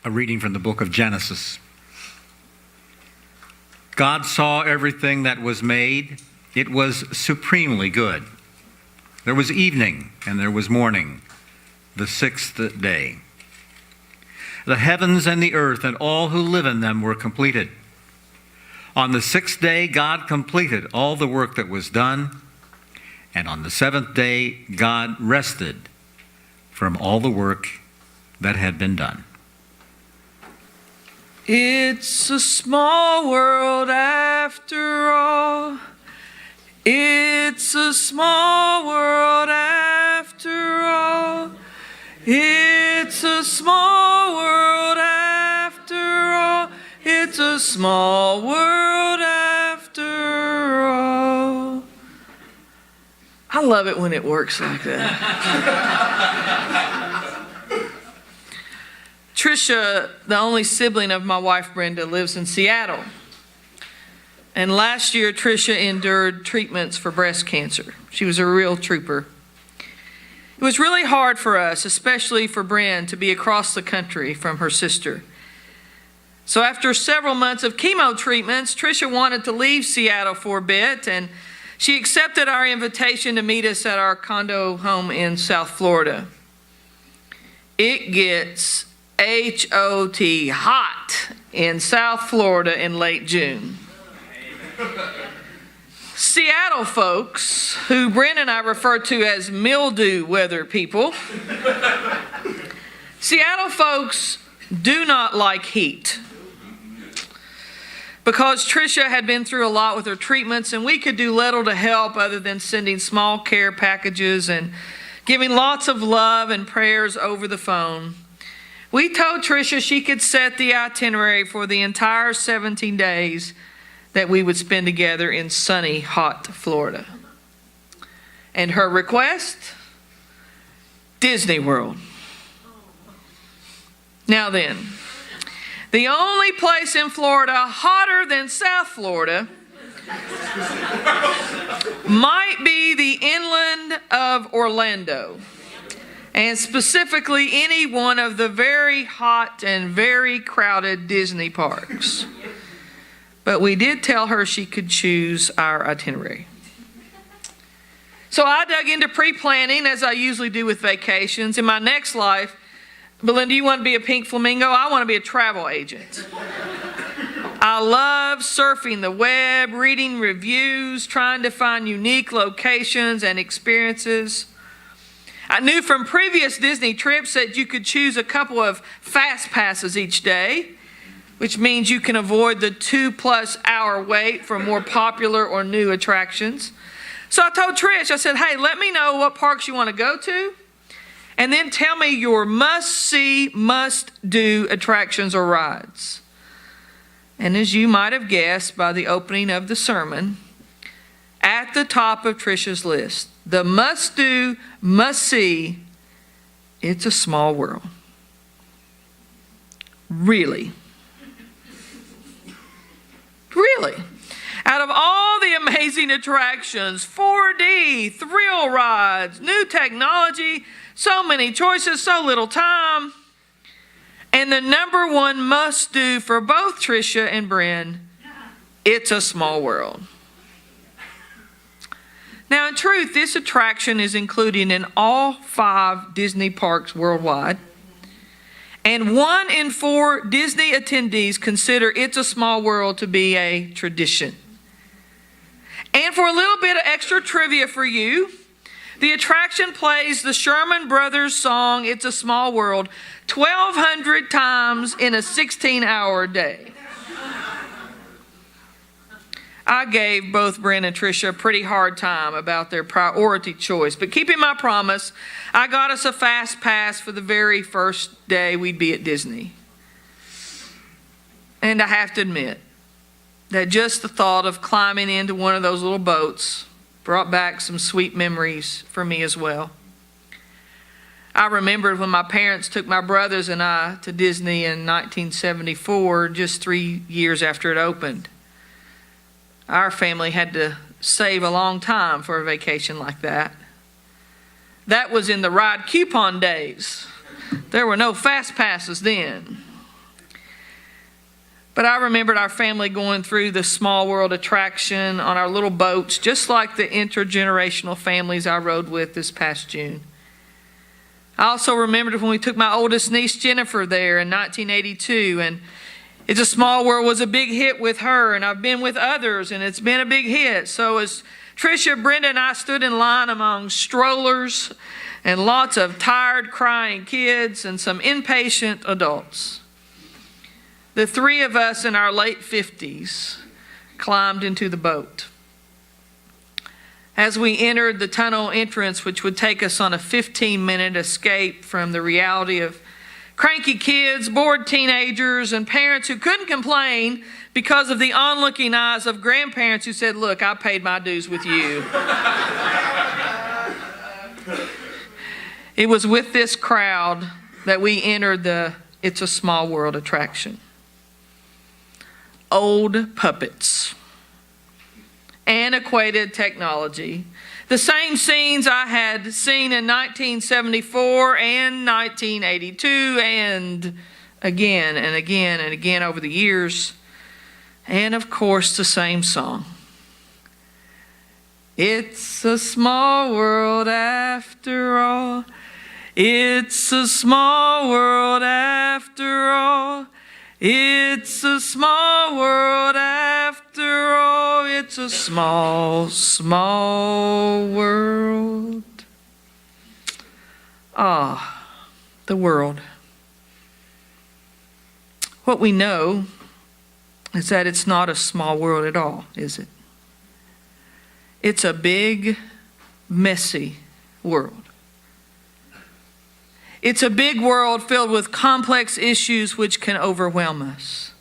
A reading from the book of Genesis. God saw everything that was made. It was supremely good. There was evening and there was morning, the sixth day. The heavens and the earth and all who live in them were completed. On the sixth day, God completed all the work that was done. And on the seventh day, God rested from all the work that had been done. It's a small world after all. It's a small world after all. It's a small world after all. It's a small world after all. I love it when it works like that. Tricia, the only sibling of my wife Brenda, lives in Seattle. And last year, Tricia endured treatments for breast cancer. She was a real trooper. It was really hard for us, especially for Brenda, to be across the country from her sister. So after several months of chemo treatments, Tricia wanted to leave Seattle for a bit, and she accepted our invitation to meet us at our condo home in South Florida. It gets H-O-T, hot, in South Florida in late June. Seattle folks, who Brent and I refer to as mildew weather people, Seattle folks do not like heat. Because Tricia had been through a lot with her treatments, and we could do little to help other than sending small care packages and giving lots of love and prayers over the phone, we told Tricia she could set the itinerary for the entire 17 days that we would spend together in sunny, hot Florida. And her request? Disney World. Now then, the only place in Florida hotter than South Florida might be the inland of Orlando, and specifically any one of the very hot and very crowded Disney parks. But we did tell her she could choose our itinerary. So I dug into pre-planning, as I usually do with vacations. In my next life, Belinda, you want to be a pink flamingo? I want to be a travel agent. I love surfing the web, reading reviews, trying to find unique locations and experiences. I knew from previous Disney trips that you could choose a couple of fast passes each day, which means you can avoid the 2+ hour wait for more popular or new attractions. So I told Trish, I said, hey, let me know what parks you want to go to, and then tell me your must-see, must-do attractions or rides. And as you might have guessed by the opening of the sermon, at the top of Trisha's list, the must-do, must-see, it's a small world. Really? Really? Out of all the amazing attractions, 4D, thrill rides, new technology, so many choices, so little time, and the number one must-do for both Tricia and Bryn, it's a small world. Now, in truth, this attraction is included in all 5 Disney parks worldwide. And 1 in 4 Disney attendees consider It's a Small World to be a tradition. And for a little bit of extra trivia for you, the attraction plays the Sherman Brothers song, It's a Small World, 1,200 times in a 16-hour day. I gave both Brent and Tricia a pretty hard time about their priority choice, but keeping my promise, I got us a fast pass for the very first day we'd be at Disney. And I have to admit that just the thought of climbing into one of those little boats brought back some sweet memories for me as well. I remembered when my parents took my brothers and I to Disney in 1974, just 3 years after it opened. Our family had to save a long time for a vacation like that. That was in the ride coupon days. There were no fast passes then. But I remembered our family going through the Small World attraction on our little boats, just like the intergenerational families I rode with this past June. I also remembered when we took my oldest niece Jennifer there in 1982, and It's a Small World was a big hit with her, and I've been with others, and it's been a big hit. So as Tricia, Brenda, and I stood in line among strollers and lots of tired, crying kids and some impatient adults, the three of us in our late 50s climbed into the boat. As we entered the tunnel entrance, which would take us on a 15-minute escape from the reality of cranky kids, bored teenagers, and parents who couldn't complain because of the onlooking eyes of grandparents who said, "Look, I paid my dues with you." It was with this crowd that we entered the It's a Small World attraction. Old puppets, antiquated technology, the same scenes I had seen in 1974 and 1982 and again and again and again over the years. And of course, the same song. It's a small world after all. It's a small world after all. It's a small world after all. It's a small, small world. Ah, the world. What we know is that it's not a small world at all, is it? It's a big, messy world. It's a big world filled with complex issues which can overwhelm us.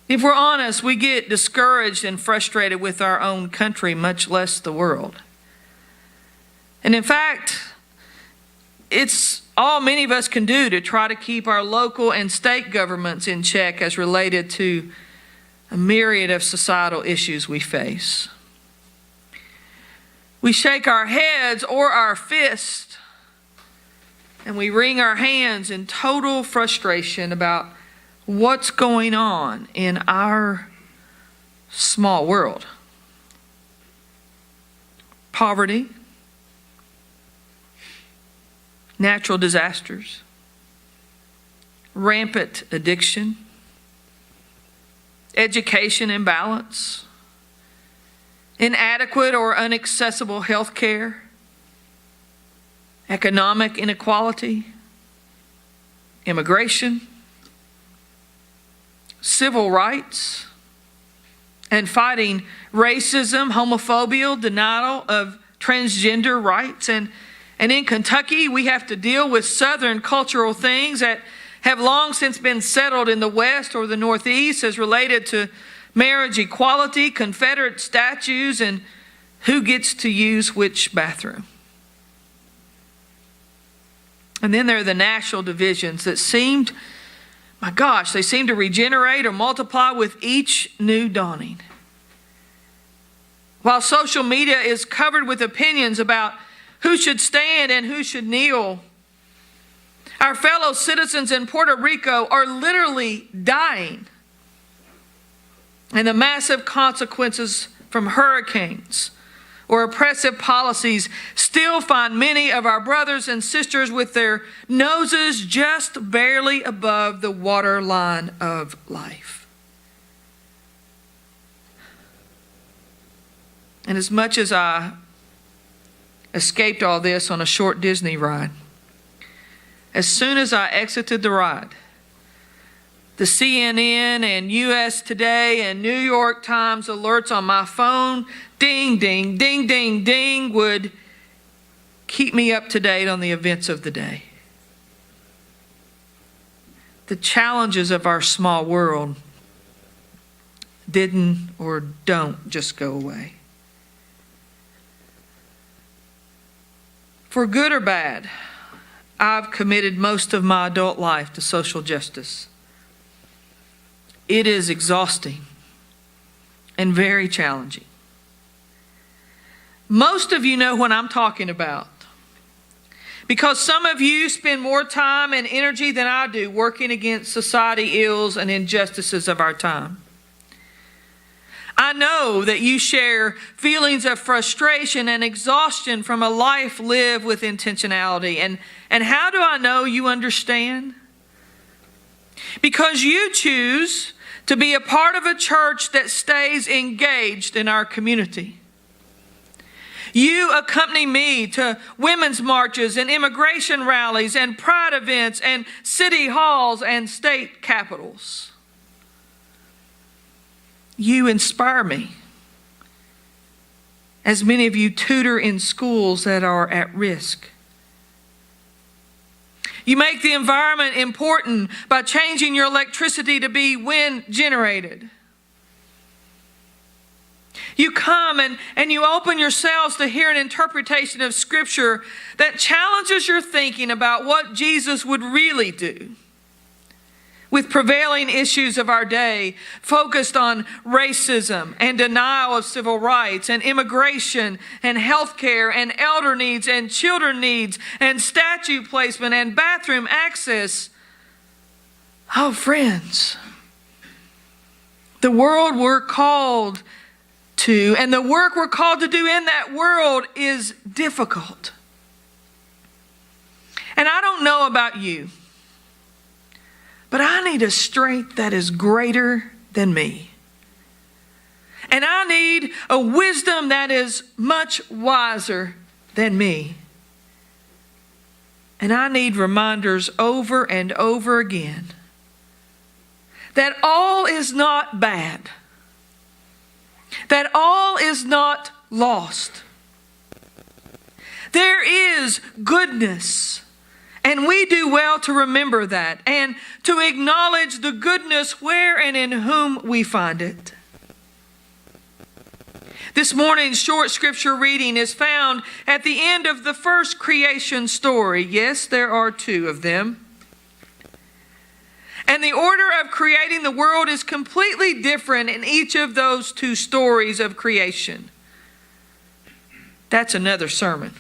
If we're honest, we get discouraged and frustrated with our own country, much less the world. And in fact, it's all many of us can do to try to keep our local and state governments in check as related to a myriad of societal issues we face. We shake our heads or our fists, and we wring our hands in total frustration about what's going on in our small world. Poverty, natural disasters, rampant addiction, education imbalance, inadequate or inaccessible health care, economic inequality, immigration, civil rights, and fighting racism, homophobia, denial of transgender rights. And in Kentucky, we have to deal with Southern cultural things that have long since been settled in the West or the Northeast as related to marriage equality, Confederate statues, and who gets to use which bathroom. And then there are the national divisions that seemed, my gosh, they seem to regenerate or multiply with each new dawning. While social media is covered with opinions about who should stand and who should kneel, our fellow citizens in Puerto Rico are literally dying. And the massive consequences from hurricanes or oppressive policies still find many of our brothers and sisters with their noses just barely above the waterline of life. And as much as I escaped all this on a short Disney ride, as soon as I exited the ride, the CNN and US Today and New York Times alerts on my phone, ding, ding, ding, ding, ding, would keep me up to date on the events of the day. The challenges of our small world didn't or don't just go away. For good or bad, I've committed most of my adult life to social justice. It is exhausting and very challenging. Most of you know what I'm talking about because some of you spend more time and energy than I do working against society ills and injustices of our time. I know that you share feelings of frustration and exhaustion from a life lived with intentionality. And how do I know you understand? Because you choose to be a part of a church that stays engaged in our community. You accompany me to women's marches and immigration rallies and pride events and city halls and state capitals. You inspire me, as many of you tutor in schools that are at risk. You make the environment important by changing your electricity to be wind generated. You come and you open yourselves to hear an interpretation of Scripture that challenges your thinking about what Jesus would really do with prevailing issues of our day, focused on racism and denial of civil rights and immigration and health care and elder needs and children needs and statue placement and bathroom access. Oh, friends, the world we're called to and the work we're called to do in that world is difficult. And I don't know about you, but I need a strength that is greater than me. And I need a wisdom that is much wiser than me. And I need reminders over and over again that all is not bad, that all is not lost. There is goodness. And we do well to remember that and to acknowledge the goodness where and in whom we find it. This morning's short scripture reading is found at the end of the first creation story. Yes, there are two of them. And the order of creating the world is completely different in each of those two stories of creation. That's another sermon.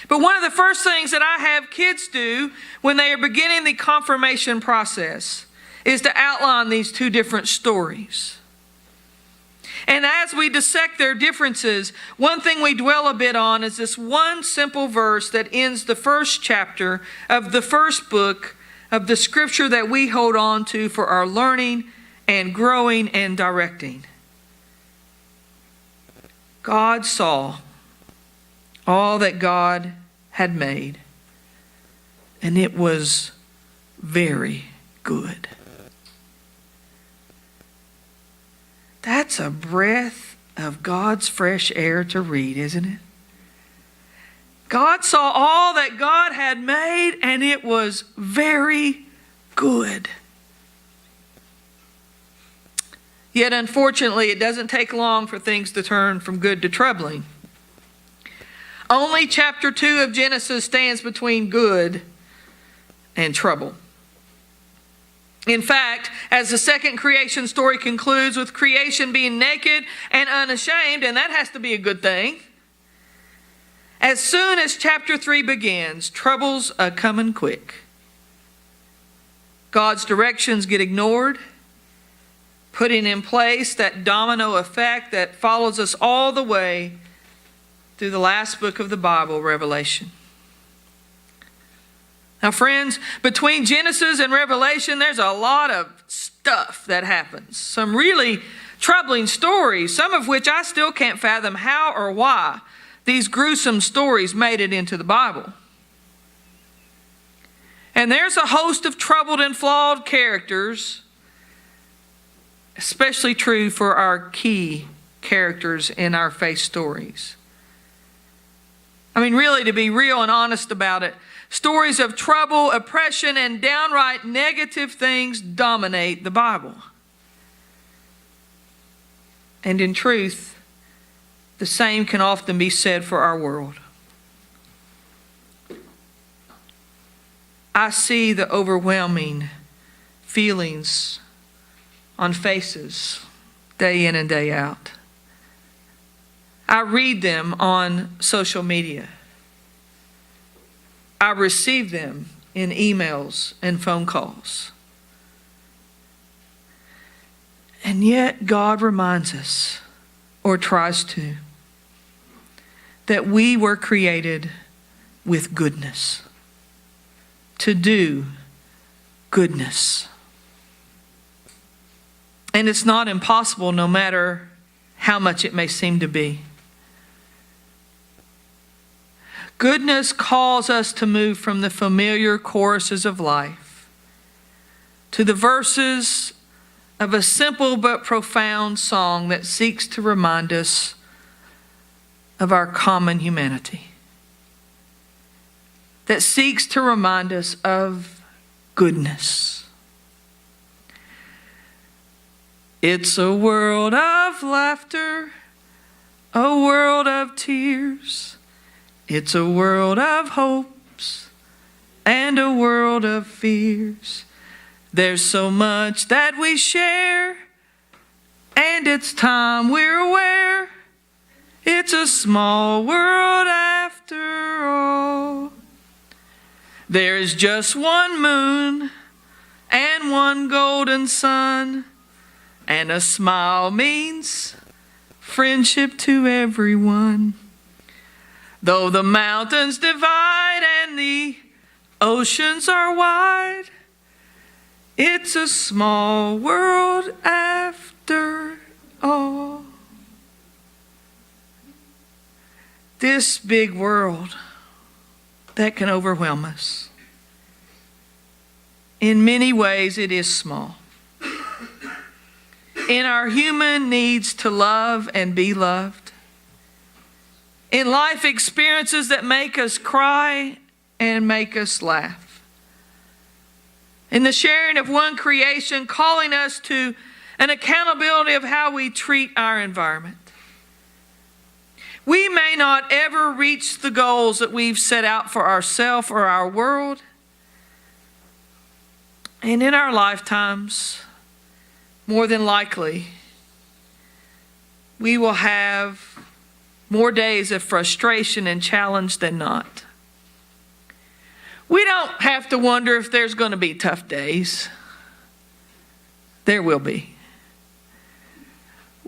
But one of the first things that I have kids do when they are beginning the confirmation process is to outline these two different stories. And as we dissect their differences, one thing we dwell a bit on is this one simple verse that ends the first chapter of the first book of the scripture that we hold on to for our learning and growing and directing. God saw all that God had made, and it was very good. That's a breath of God's fresh air to read, isn't it? God saw all that God had made, and it was very good. Yet, unfortunately, it doesn't take long for things to turn from good to troubling. Only chapter 2 of Genesis stands between good and trouble. In fact, as the second creation story concludes with creation being naked and unashamed, and that has to be a good thing, as soon as chapter 3 begins, troubles are coming quick. God's directions get ignored, putting in place that domino effect that follows us all the way through the last book of the Bible, Revelation. Now, friends, between Genesis and Revelation, there's a lot of stuff that happens. Some really troubling stories, some of which I still can't fathom how or why these gruesome stories made it into the Bible. And there's a host of troubled and flawed characters, especially true for our key characters in our faith stories. I mean, really, to be real and honest about it, stories of trouble, oppression, and downright negative things dominate the Bible. And in truth, the same can often be said for our world. I see the overwhelming feelings on faces day in and day out. I read them on social media. I receive them in emails and phone calls. And yet God reminds us, or tries to, that we were created with goodness, to do goodness. And it's not impossible, no matter how much it may seem to be. Goodness calls us to move from the familiar choruses of life to the verses of a simple but profound song that seeks to remind us of our common humanity, that seeks to remind us of goodness. It's a world of laughter, a world of tears. It's a world of hopes and a world of fears. There's so much that we share, and it's time we're aware. It's a small world after all. There is just one moon and one golden sun, and a smile means friendship to everyone. Though the mountains divide and the oceans are wide, it's a small world after all. This big world that can overwhelm us, in many ways it is small. In our human needs to love and be loved, in life experiences that make us cry and make us laugh, in the sharing of one creation calling us to an accountability of how we treat our environment. We may not ever reach the goals that we've set out for ourselves or our world. And in our lifetimes, more than likely, we will have more days of frustration and challenge than not. We don't have to wonder if there's going to be tough days. There will be.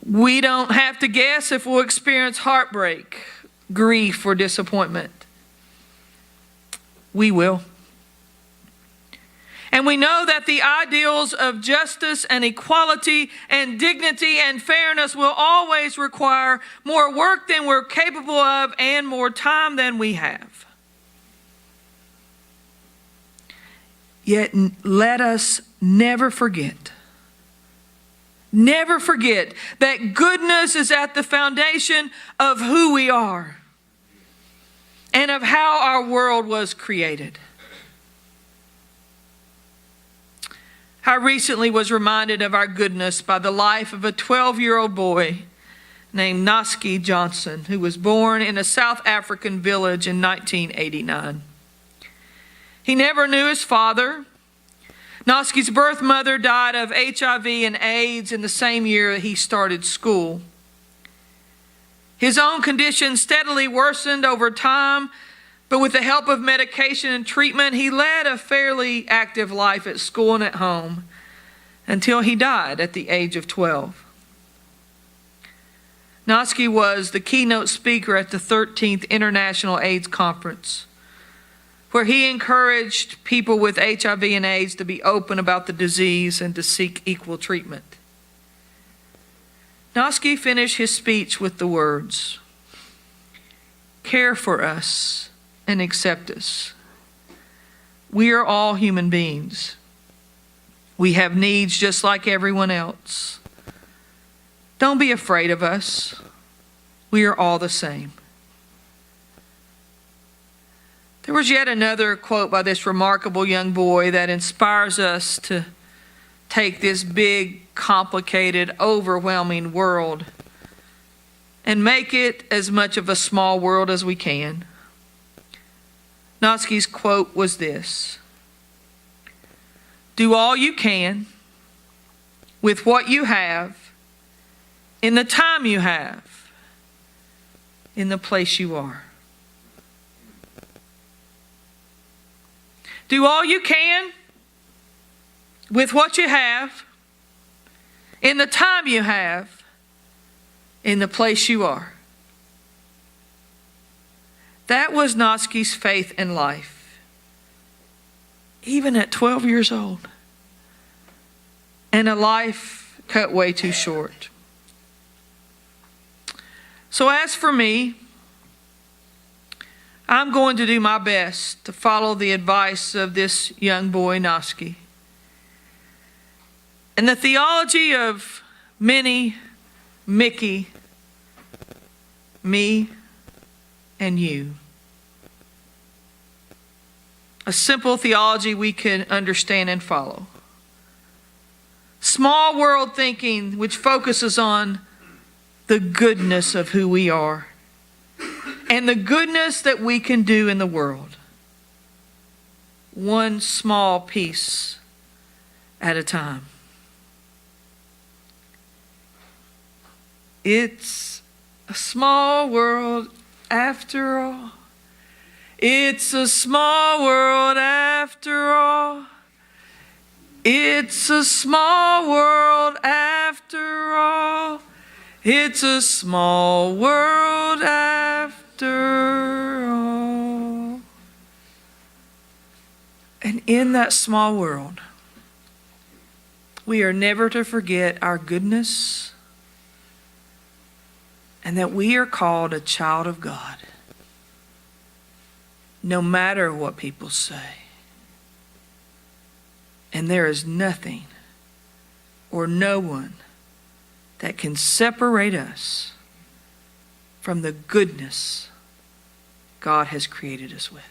We don't have to guess if we'll experience heartbreak, grief, or disappointment. We will. And we know that the ideals of justice and equality and dignity and fairness will always require more work than we're capable of and more time than we have. Yet let us never forget that goodness is at the foundation of who we are and of how our world was created. I recently was reminded of our goodness by the life of a 12-year-old boy named Noski Johnson, who was born in a South African village in 1989. He never knew his father. Noski's birth mother died of HIV and AIDS in the same year that he started school. His own condition steadily worsened over time, but with the help of medication and treatment, he led a fairly active life at school and at home until he died at the age of 12. Noski was the keynote speaker at the 13th International AIDS Conference, where he encouraged people with HIV and AIDS to be open about the disease and to seek equal treatment. Noski finished his speech with the words, "Care for us and accept us. We are all human beings. We have needs just like everyone else. Don't be afraid of us. We are all the same." There was yet another quote by this remarkable young boy that inspires us to take this big, complicated, overwhelming world and make it as much of a small world as we can. Noski's quote was this: "Do all you can with what you have, in the time you have, in the place you are." Do all you can with what you have, in the time you have, in the place you are. That was Noski's faith in life, even at 12 years old, and a life cut way too short. So as for me, I'm going to do my best to follow the advice of this young boy, Noski. And the theology of Minnie, Mickey, me, and you. A simple theology we can understand and follow. Small world thinking which focuses on the goodness of who we are and the goodness that we can do in the world. One small piece at a time. It's a small world after all. It's a small world after all. It's a small world after all. It's a small world after all. And in that small world, we are never to forget our goodness and that we are called a child of God, no matter what people say. And there is nothing or no one that can separate us from the goodness God has created us with.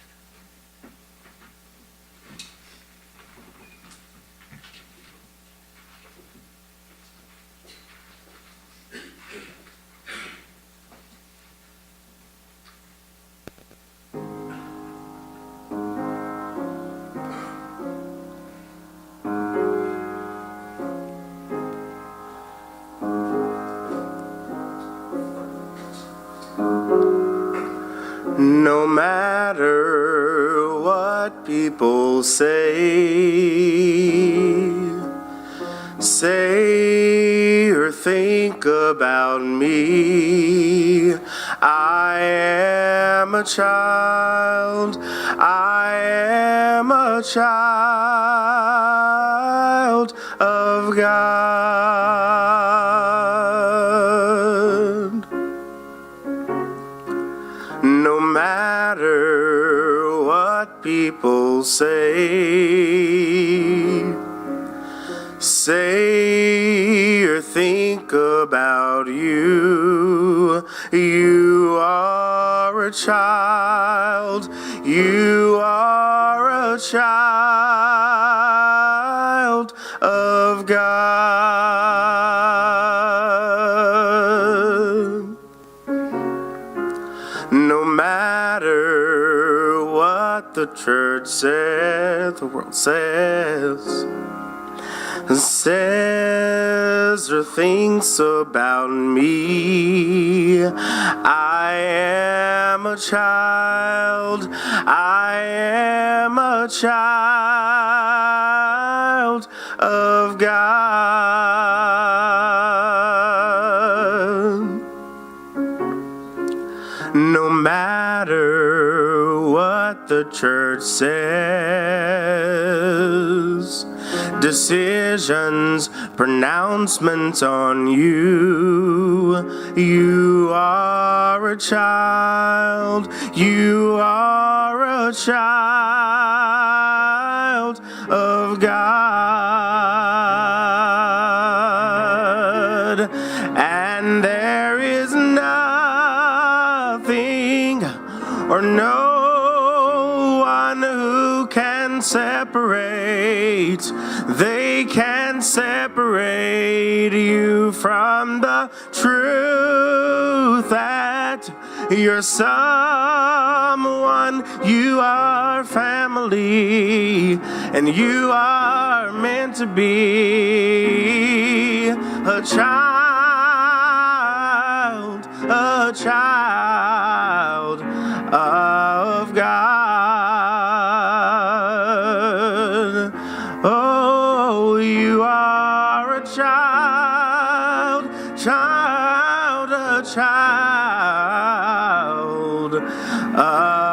No matter what people say or think about me, I am a child, I am a child of God. No matter what people say or think about you, you are a child, you are a child of God. No matter what the church says, the world says or thinks about me, I am a child, I am a child of God. No matter what the church says, decisions, pronouncements on you, you are a child, you are a child of God. And there is nothing or no one who can separate. They can separate you from the truth that you're someone, you are family, and you are meant to be a child of God. world.